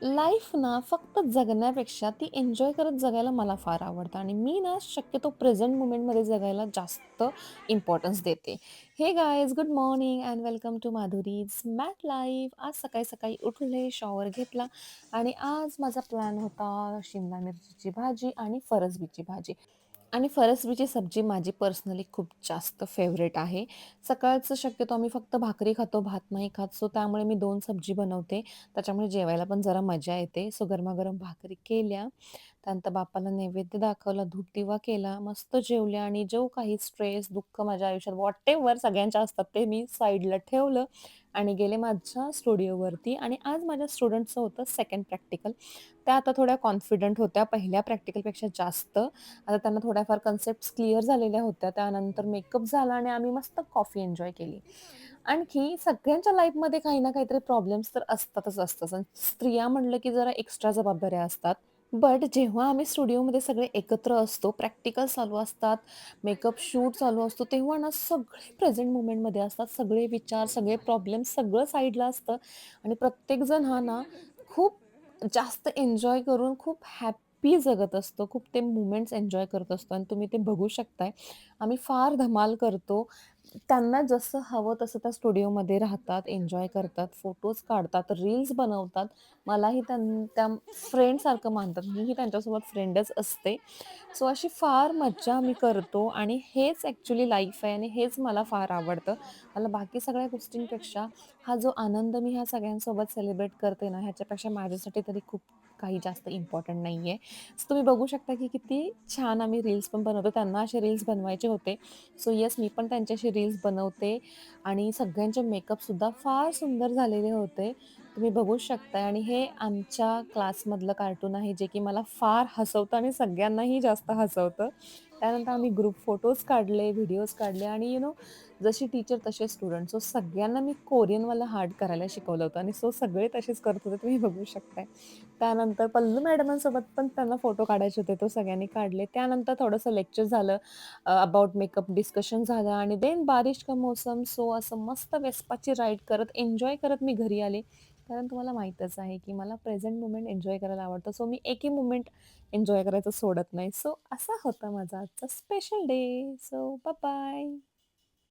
Life ना फक्त जगण्यापेक्षा ती एन्जॉय करत जगायला मला फार आवडतं आणि मी ना शक्यतो प्रेझेंट मोमेंटमध्ये जगायला जास्त इम्पॉर्टन्स देते. Hey guys good morning and welcome to Madhuri's mat life. आज सकाळी सकाळी उठले, शॉवर घेतला आणि आज माझा प्लॅन होता शिमला मिरचीची भाजी आणि फरसबीची भाजी. आणि फरसबीची सब्जी माझी पर्सनली खूप जास्त फेवरेट आहे. सकाळचं शक्यतो आम्ही फक्त भाकरी खातो, भात नाही खात. सो त्यामुळे मी 2 सब्जी बनवते. त्याच्यामुळे जेवायला पण जरा मजा येते. सो गरमागरम भाकरी केल्या. त्यानंतर बाप्पाला नैवेद्य दाखवला, धूप-दिवा केला, मस्त जेवले आणि जो काही स्ट्रेस, दुःख माझ्या आयुष्यात व्हॉटेव्हर सगळ्यांच्या असतात ते मी साईडला ठेवलं आणि गेले माझ्या स्टुडिओवरती आणि आज माझ्या स्टुडंट्सचं होतं सेकंड प्रॅक्टिकल. त्या आता थोड्या कॉन्फिडंट होत्या पहिल्या प्रॅक्टिकलपेक्षा जास्त. आता त्यांना थोड्याफार कन्सेप्ट्स क्लिअर झालेल्या होत्या. त्यानंतर मेकअप झाला आणि आम्ही मस्त कॉफी एन्जॉय केली. आणखी सगळ्यांच्या लाईफमध्ये काही ना काहीतरी प्रॉब्लेम्स तर असतातच असतंच आणि स्त्रिया म्हटलं की जरा एक्स्ट्रा जबाबदाऱ्या असतात. बट जेव्हा आम्ही स्टुडिओमध्ये सगळे एकत्र असतो, प्रॅक्टिकल चालू असतात, मेकअप शूट चालू असतो, तेव्हा ना सगळे प्रेझेंट मोमेंटमध्ये असतात. सगळे विचार, सगळे प्रॉब्लेम्स सगळं साईडला असतं आणि प्रत्येकजण हा ना खूप जास्त एन्जॉय करून खूप हॅपी जगत असतो. खूप ते मोमेंट्स एन्जॉय करत असतो आणि तुम्ही ते बघू शकताय. आम्ही फार धमाल करतो. त्यांना जसं हवं तसं त्या स्टुडिओमध्ये राहतात, एन्जॉय करतात, फोटोज काढतात, रील्स बनवतात. मलाही त्या फ्रेंडसारखं मानतात. मीही त्यांच्यासोबत फ्रेंडच असते. सो अशी फार मज्जा आम्ही करतो आणि हेच ॲक्चुअली लाईफ आहे आणि हेच मला फार आवडतं. मला बाकी सगळ्या गोष्टींपेक्षा हा जो आनंद मी ह्या सगळ्यांसोबत सेलिब्रेट करते ना, ह्याच्यापेक्षा माझ्यासाठी तरी खूप काही जास्त इम्पॉर्टंट नाहीये. सो तुम्ही बघू शकता की किती छान आम्ही रील्स पण बनवतो. त्यांना असे रील्स बनवायचे होते. सो येस, मी पण त्यांच्याशी रील्स बनवते आणि सगळ्यांचे मेकअपसुद्धा फार सुंदर झालेले होते. तुम्ही बघू शकताय आणि हे आमच्या क्लासमधलं कार्टून आहे, जे की मला फार हसवतं आणि सगळ्यांनाही जास्त हसवतं. त्यानंतर आम्ही ग्रुप फोटोज काढले, व्हिडिओज काढले आणि जशी टीचर तसे स्टुडंट. सो सगळ्यांना मी कोरियनवाला हार्ट करायला शिकवलं होतं आणि सो सगळे तसेच करत होते, तुम्ही बघू शकताय. त्यानंतर पल्लू मॅडमांसोबत पण त्यांना फोटो काढायचे होते, तो सगळ्यांनी काढले. त्यानंतर थोडंसं लेक्चर झालं, अबाउट मेकअप डिस्कशन झालं आणि देन बारिश का मौसम. सो असं मस्त वेस्पाची राईड करत, एन्जॉय करत मी घरी आले. कारण तुम्हाला माहीतच आहे, की मला प्रेझेंट मोमेंट एन्जॉय करायला आवडतं. सो मी एकही मोमेंट एन्जॉय करायचं सोडत नाही. सो असा होता माझा आजचा स्पेशल डे. So bye-bye.